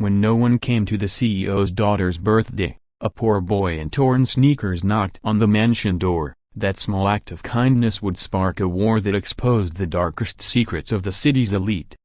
When no one came to the CEO's daughter's birthday, a poor boy in torn sneakers knocked on the mansion door. That small act of kindness would spark a war that exposed the darkest secrets of the city's elite.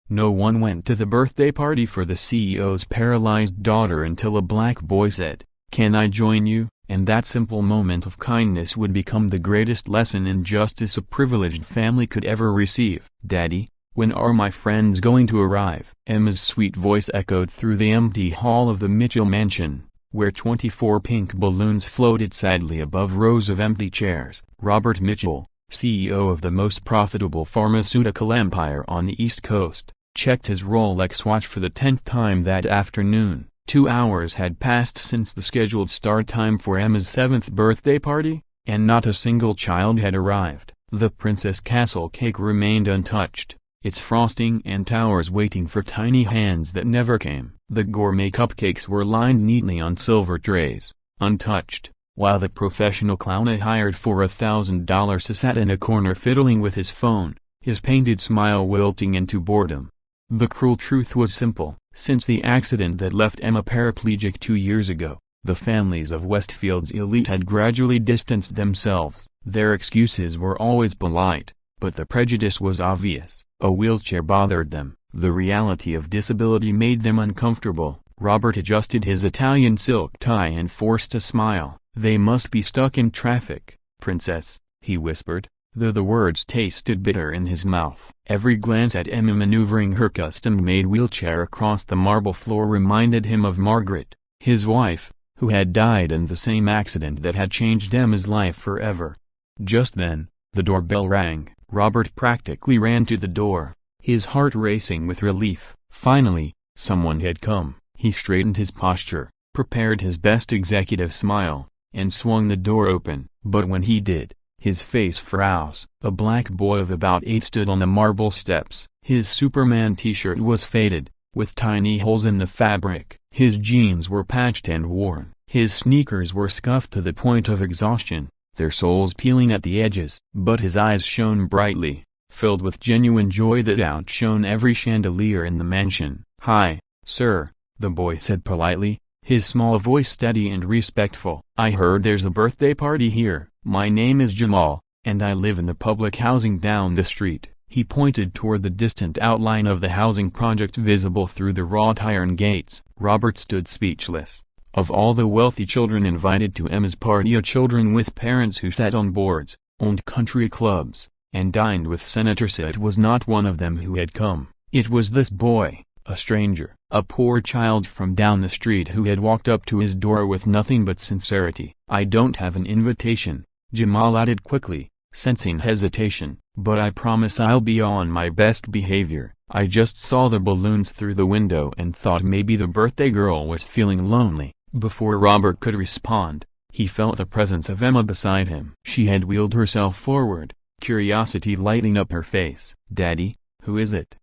No one went to the birthday party for the CEO's paralyzed daughter until a black boy said, "Can I join you?" And that simple moment of kindness would become the greatest lesson in justice a privileged family could ever receive. "Daddy, when are my friends going to arrive?" Emma's sweet voice echoed through the empty hall of the Mitchell mansion, where 24 pink balloons floated sadly above rows of empty chairs. Robert Mitchell, CEO of the most profitable pharmaceutical empire on the East Coast, checked his Rolex watch for the 10th time that afternoon. 2 hours had passed since the scheduled start time for Emma's 7th birthday party, and not a single child had arrived. The Princess Castle cake remained untouched, its frosting and towers waiting for tiny hands that never came. The gourmet cupcakes were lined neatly on silver trays, untouched, while the professional clown hired for $1,000 sat in a corner fiddling with his phone, his painted smile wilting into boredom. The cruel truth was simple. Since the accident that left Emma paraplegic 2 years ago, the families of Westfield's elite had gradually distanced themselves. Their excuses were always polite, but the prejudice was obvious. A wheelchair bothered them. The reality of disability made them uncomfortable. Robert adjusted his Italian silk tie and forced a smile. "They must be stuck in traffic, Princess," he whispered, though the words tasted bitter in his mouth. Every glance at Emma maneuvering her custom-made wheelchair across the marble floor reminded him of Margaret, his wife, who had died in the same accident that had changed Emma's life forever. Just then, the doorbell rang. Robert practically ran to the door, his heart racing with relief. Finally, someone had come. He straightened his posture, prepared his best executive smile, and swung the door open. But when he did, his face froze. A black boy of about 8 stood on the marble steps. His Superman t-shirt was faded, with tiny holes in the fabric. His jeans were patched and worn. His sneakers were scuffed to the point of exhaustion, their soles peeling at the edges. But his eyes shone brightly, filled with genuine joy that outshone every chandelier in the mansion. "Hi, sir," the boy said politely, his small voice steady and respectful. "I heard there's a birthday party here. My name is Jamal, and I live in the public housing down the street." He pointed toward the distant outline of the housing project visible through the wrought iron gates. Robert stood speechless. Of all the wealthy children invited to Emma's party, children with parents who sat on boards, owned country clubs, and dined with senators, it was not one of them who had come. It was this boy, a stranger, a poor child from down the street who had walked up to his door with nothing but sincerity. "I don't have an invitation," Jamal added quickly, sensing hesitation, "but I promise I'll be on my best behavior. I just saw the balloons through the window and thought maybe the birthday girl was feeling lonely." Before Robert could respond, he felt the presence of Emma beside him. She had wheeled herself forward, curiosity lighting up her face. "Daddy, who is it?"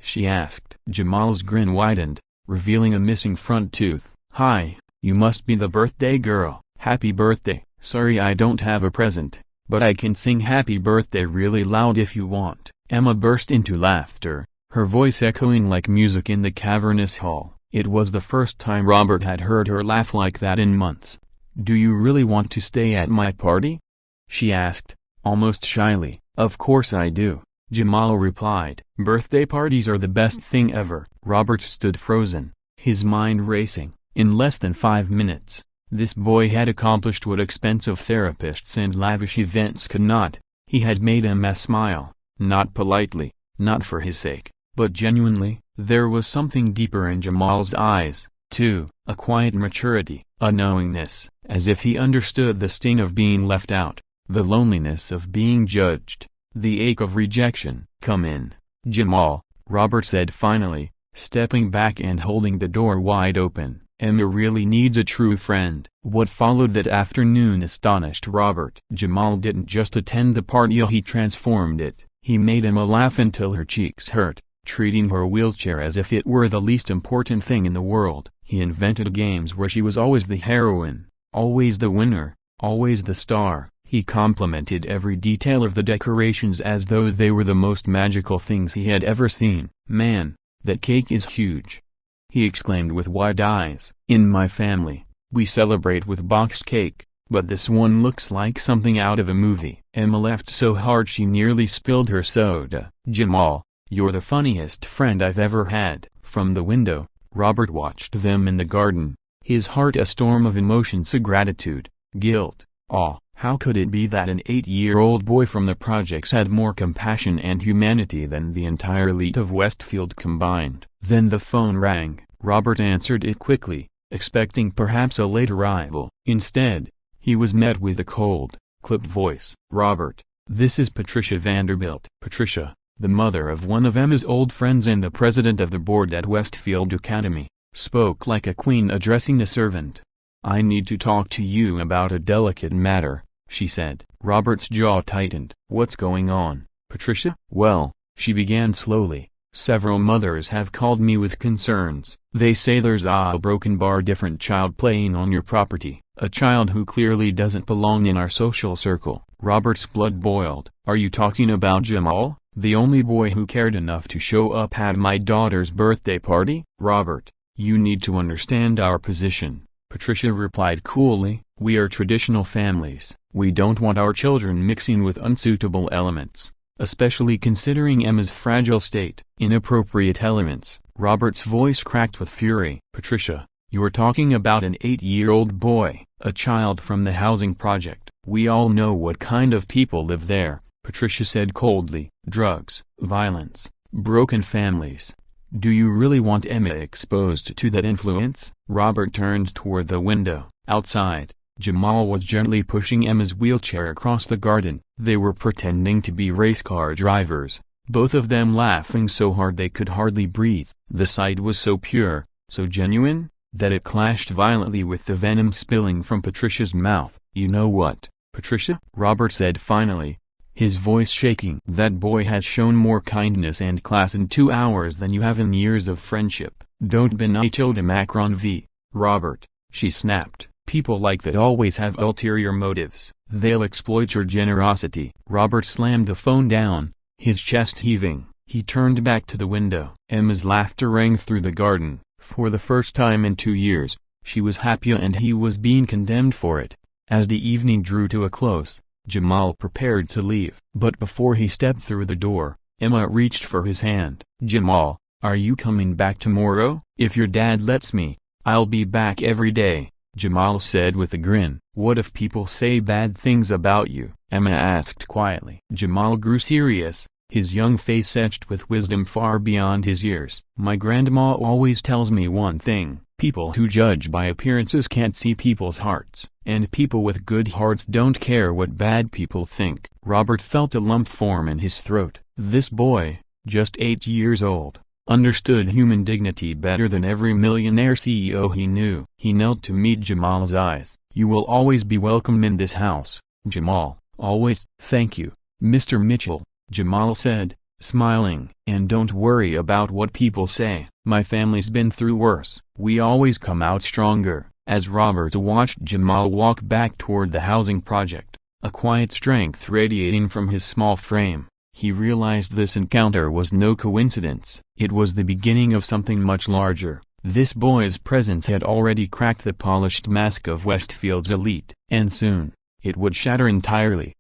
she asked. Jamal's grin widened, revealing a missing front tooth. "Hi, you must be the birthday girl. Happy birthday. Sorry I don't have a present, but I can sing happy birthday really loud if you want." Emma burst into laughter, her voice echoing like music in the cavernous hall. It was the first time Robert had heard her laugh like that in months. "Do you really want to stay at my party?" she asked, almost shyly. "Of course I do," Jamal replied. "Birthday parties are the best thing ever." Robert stood frozen, his mind racing. In less than 5 minutes, this boy had accomplished what expensive therapists and lavish events could not. He had made Emma smile, not politely, not for his sake, but genuinely. There was something deeper in Jamal's eyes, too, a quiet maturity, a knowingness, as if he understood the sting of being left out, the loneliness of being judged, the ache of rejection. "Come in, Jamal," Robert said finally, stepping back and holding the door wide open. "Emma really needs a true friend." What followed that afternoon astonished Robert. Jamal didn't just attend the party, he transformed it. He made Emma laugh until her cheeks hurt, treating her wheelchair as if it were the least important thing in the world. He invented games where she was always the heroine, always the winner, always the star. He complimented every detail of the decorations as though they were the most magical things he had ever seen. "Man, that cake is huge." he exclaimed with wide eyes. "In my family, we celebrate with boxed cake, but this one looks like something out of a movie." Emma laughed so hard she nearly spilled her soda. "Jamal, you're the funniest friend I've ever had." From the window, Robert watched them in the garden, his heart a storm of emotions: gratitude, guilt, awe. How could it be that an 8-year-old boy from the projects had more compassion and humanity than the entire elite of Westfield combined? Then the phone rang. Robert answered it quickly, expecting perhaps a late arrival. Instead, he was met with a cold, clipped voice. "Robert, this is Patricia Vanderbilt." Patricia, the mother of one of Emma's old friends and the president of the board at Westfield Academy, spoke like a queen addressing a servant. "I need to talk to you about a delicate matter," she said. Robert's jaw tightened. "What's going on, Patricia?" "Well," she began slowly, "several mothers have called me with concerns. They say there's a broken different child playing on your property, a child who clearly doesn't belong in our social circle." Robert's blood boiled. "Are you talking about Jamal, the only boy who cared enough to show up at my daughter's birthday party?" "Robert, you need to understand our position," Patricia replied coolly. "We are traditional families. We don't want our children mixing with unsuitable elements, especially considering Emma's fragile state." "Inappropriate elements." Robert's voice cracked with fury. "Patricia, you're talking about an 8-year-old boy, a child from the housing project. We all know what kind of people live there," Patricia said coldly. "Drugs, violence, broken families. Do you really want Emma exposed to that influence?" Robert turned toward the window. Outside, Jamal was gently pushing Emma's wheelchair across the garden. They were pretending to be race car drivers, both of them laughing so hard they could hardly breathe. The sight was so pure, so genuine, that it clashed violently with the venom spilling from Patricia's mouth. "You know what, Patricia?" Robert said finally, his voice shaking. "That boy has shown more kindness and class in 2 hours than you have in years of friendship. Don't belittle Macron v. Robert," she snapped. "People like that always have ulterior motives. They'll exploit your generosity." Robert slammed the phone down, his chest heaving. He turned back to the window. Emma's laughter rang through the garden. For the first time in 2 years, she was happy and he was being condemned for it. As the evening drew to a close, Jamal prepared to leave. But before he stepped through the door, Emma reached for his hand. "Jamal, are you coming back tomorrow?" "If your dad lets me, I'll be back every day," Jamal said with a grin. "What if people say bad things about you?" Emma asked quietly. Jamal grew serious, his young face etched with wisdom far beyond his years. "My grandma always tells me one thing. People who judge by appearances can't see people's hearts, and people with good hearts don't care what bad people think." Robert felt a lump form in his throat. This boy, just 8 years old, understood human dignity better than every millionaire CEO he knew. He knelt to meet Jamal's eyes. "You will always be welcome in this house, Jamal, always." "Thank you, Mr. Mitchell," Jamal said, smiling. "And don't worry about what people say. My family's been through worse. We always come out stronger." As Robert watched Jamal walk back toward the housing project, a quiet strength radiating from his small frame, he realized this encounter was no coincidence. It was the beginning of something much larger. This boy's presence had already cracked the polished mask of Westfield's elite, and soon, it would shatter entirely.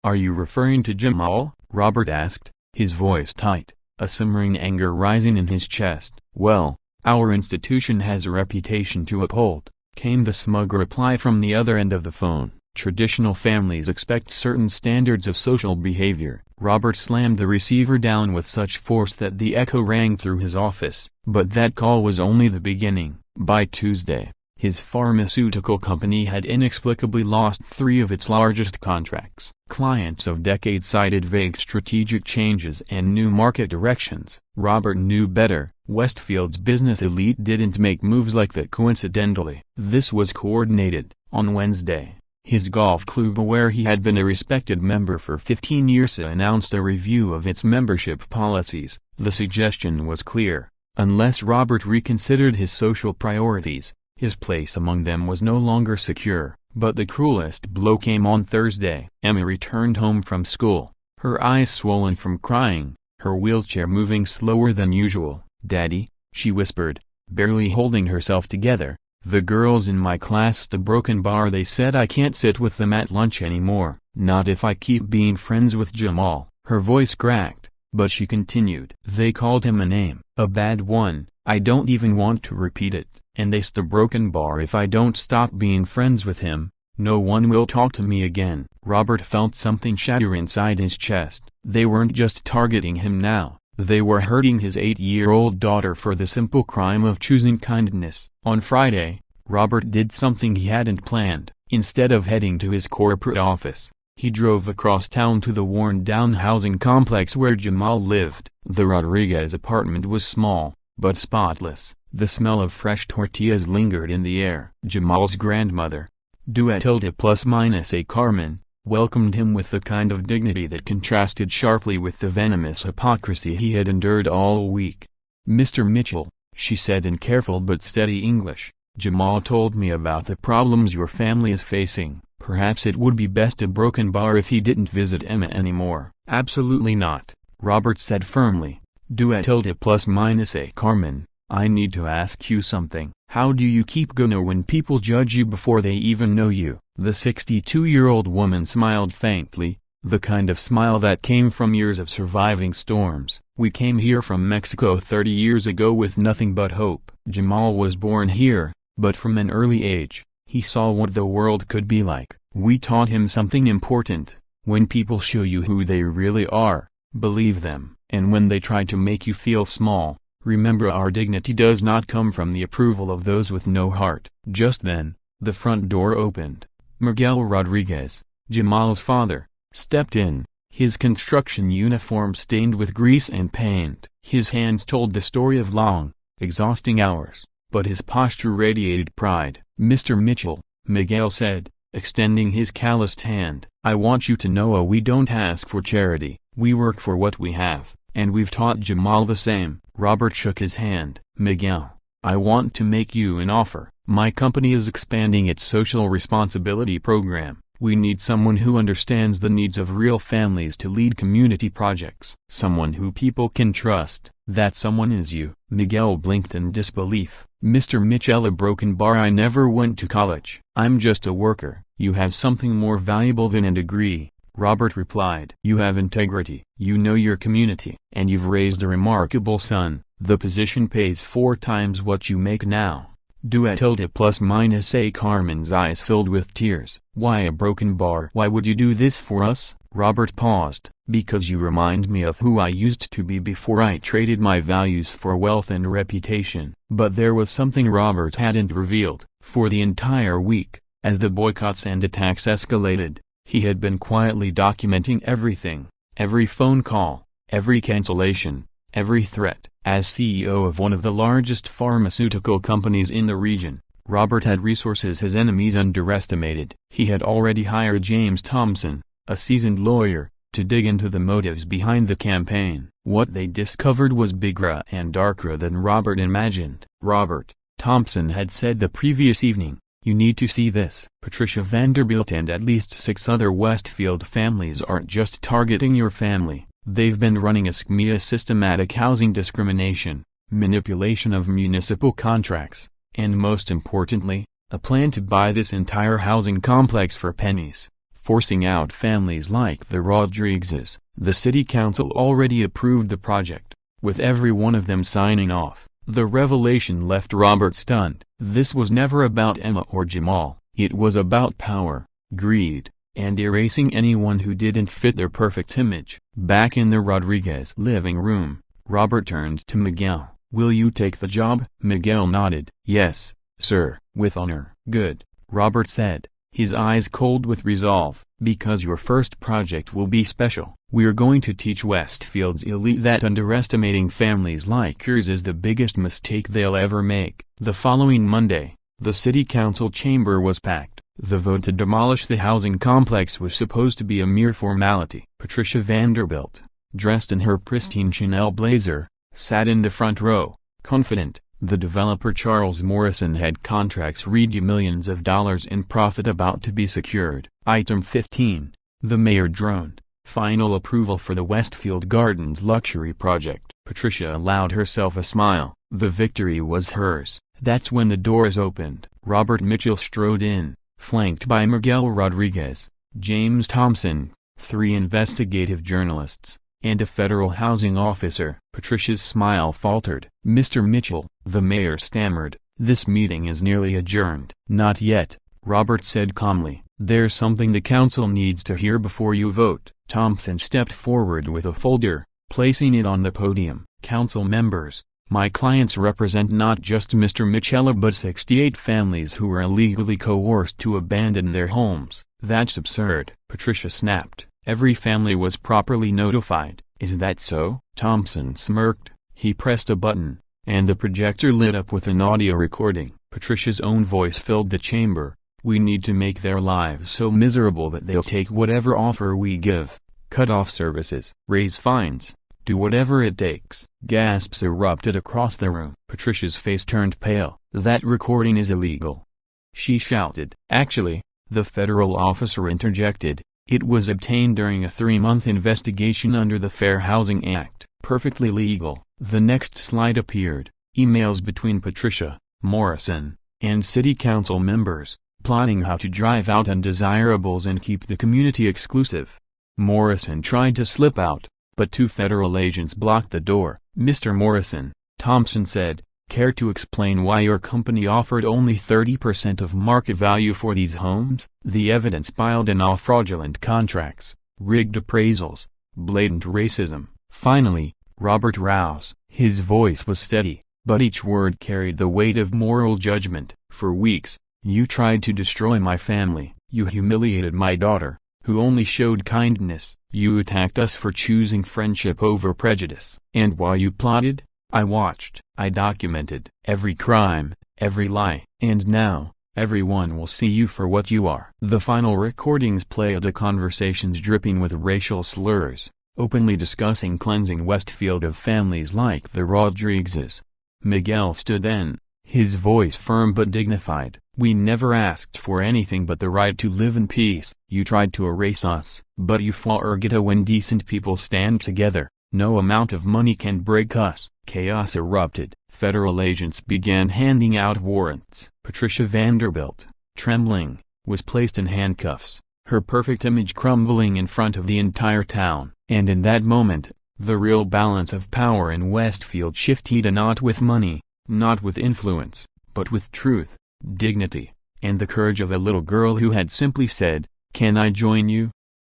"Are you referring to Jamal?" Robert asked, his voice tight, a simmering anger rising in his chest. "Well, our institution has a reputation to uphold," came the smug reply from the other end of the phone. "Traditional families expect certain standards of social behavior." Robert slammed the receiver down with such force that the echo rang through his office. But that call was only the beginning. By Tuesday, his pharmaceutical company had inexplicably lost 3 of its largest contracts. Clients of decades cited vague strategic changes and new market directions. Robert knew better. Westfield's business elite didn't make moves like that coincidentally. This was coordinated. On Wednesday, his golf club, where he had been a respected member for 15 years, announced a review of its membership policies. The suggestion was clear. Unless Robert reconsidered his social priorities, his place among them was no longer secure. But the cruelest blow came on Thursday. Emma returned home from school, her eyes swollen from crying, her wheelchair moving slower than usual. "Daddy, she whispered, barely holding herself together. "The girls in my class at the Broken Bar, they said I can't sit with them at lunch anymore, not if I keep being friends with Jamal." Her voice cracked, but she continued. "They called him a name, a bad one, I don't even want to repeat it, and they said the Broken Bar if I don't stop being friends with him, no one will talk to me again." Robert felt something shatter inside his chest. They weren't just targeting him now, they were hurting his 8-year-old daughter for the simple crime of choosing kindness. On Friday, Robert did something he hadn't planned. Instead of heading to his corporate office, he drove across town to the worn-down housing complex where Jamal lived. The Rodriguez apartment was small, but spotless. The smell of fresh tortillas lingered in the air. Jamal's grandmother, Duetilde+A Carmen, welcomed him with the kind of dignity that contrasted sharply with the venomous hypocrisy he had endured all week. "Mr. Mitchell," she said in careful but steady English, "Jamal told me about the problems your family is facing. Perhaps it would be best a Broken Bar if he didn't visit Emma anymore." "Absolutely not," Robert said firmly. "Duetilde+A Carmen, I need to ask you something. How do you keep going when people judge you before they even know you?" The 62-year-old woman smiled faintly, the kind of smile that came from years of surviving storms. "We came here from Mexico 30 years ago with nothing but hope." Jamal was born here, but from an early age, he saw what the world could be like. "We taught him something important: when people show you who they really are, believe them. And when they try to make you feel small, remember our dignity does not come from the approval of those with no heart." Just then, the front door opened. Miguel Rodriguez, Jamal's father, stepped in, his construction uniform stained with grease and paint. His hands told the story of long, exhausting hours, but his posture radiated pride. "Mr. Mitchell," Miguel said, extending his calloused hand, "I want you to know we don't ask for charity, we work for what we have, and we've taught Jamal the same." Robert shook his hand. "Miguel, I want to make you an offer. My company is expanding its social responsibility program. We need someone who understands the needs of real families to lead community projects. Someone who people can trust." "That someone is you." Miguel blinked in disbelief. "Mr. Mitchell, a Broken Bar? I never went to college. I'm just a worker." "You have something more valuable than a degree," Robert replied. "You have integrity. You know your community. And you've raised a remarkable son. The position pays 4 times what you make now." Duetilde+A Carmen's eyes filled with tears. "Why a Broken Bar? Why would you do this for us?" Robert paused. "Because you remind me of who I used to be before I traded my values for wealth and reputation." But there was something Robert hadn't revealed. For the entire week, as the boycotts and attacks escalated, he had been quietly documenting everything, every phone call, every cancellation, every threat. As CEO of one of the largest pharmaceutical companies in the region, Robert had resources his enemies underestimated. He had already hired James Thompson, a seasoned lawyer, to dig into the motives behind the campaign. What they discovered was bigger and darker than Robert imagined. "Robert," Thompson had said the previous evening, "you need to see this. Patricia Vanderbilt and at least 6 other Westfield families aren't just targeting your family. They've been running a SCME, systematic housing discrimination, manipulation of municipal contracts, and most importantly, a plan to buy this entire housing complex for pennies, forcing out families like the Rodriguezes." The city council already approved the project, with every one of them signing off. The revelation left Robert stunned. This was never about Emma or Jamal. It was about power, greed, and erasing anyone who didn't fit their perfect image. Back in the Rodriguez living room, Robert turned to Miguel. "Will you take the job?" Miguel nodded. "Yes, sir, with honor." "Good," Robert said, his eyes cold with resolve, "because your first project will be special. We're going to teach Westfield's elite that underestimating families like yours is the biggest mistake they'll ever make." The following Monday, the city council chamber was packed. The vote to demolish the housing complex was supposed to be a mere formality. Patricia Vanderbilt, dressed in her pristine Chanel blazer, sat in the front row, confident. The developer Charles Morrison had contracts ready, millions of dollars in profit about to be secured. Item 15. The mayor droned. Final approval for the Westfield Gardens luxury project. Patricia allowed herself a smile. The victory was hers. That's when the doors opened. Robert Mitchell strode in, flanked by Miguel Rodriguez, James Thompson, 3 investigative journalists, and a federal housing officer. Patricia's smile faltered. "Mr. Mitchell," the mayor stammered, "this meeting is nearly adjourned." "Not yet," Robert said calmly. "There's something the council needs to hear before you vote." Thompson stepped forward with a folder, placing it on the podium. "Council members, my clients represent not just Mr. Mitchell but 68 families who were illegally coerced to abandon their homes." "That's absurd," Patricia snapped. "Every family was properly notified." "Is that so?" Thompson smirked. He pressed a button, and the projector lit up with an audio recording. Patricia's own voice filled the chamber. "We need to make their lives so miserable that they'll take whatever offer we give. Cut off services, raise fines, do whatever it takes." Gasps erupted across the room. Patricia's face turned pale. "That recording is illegal," she shouted. "Actually," the federal officer interjected, "it was obtained during a 3-month investigation under the Fair Housing Act. Perfectly legal." The next slide appeared. Emails between Patricia, Morrison, and city council members, plotting how to drive out undesirables and keep the community exclusive. Morrison tried to slip out, but 2 federal agents blocked the door. "Mr. Morrison," Thompson said, "care to explain why your company offered only 30% of market value for these homes?" The evidence piled in: all fraudulent contracts, rigged appraisals, blatant racism. Finally, Robert Rouse. His voice was steady, but each word carried the weight of moral judgment. "For weeks, you tried to destroy my family. You humiliated my daughter, who only showed kindness. You attacked us for choosing friendship over prejudice. And while you plotted, I watched. I documented every crime, every lie. And now, everyone will see you for what you are." The final recordings played a conversations dripping with racial slurs, openly discussing cleansing Westfield of families like the Rodriguezes. Miguel stood then, his voice firm but dignified. "We never asked for anything but the right to live in peace. You tried to erase us, but you forget when decent people stand together, no amount of money can break us." Chaos erupted. Federal agents began handing out warrants. Patricia Vanderbilt, trembling, was placed in handcuffs, her perfect image crumbling in front of the entire town. And in that moment, the real balance of power in Westfield shifted, not with money, not with influence, but with truth, dignity, and the courage of a little girl who had simply said, "Can I join you?"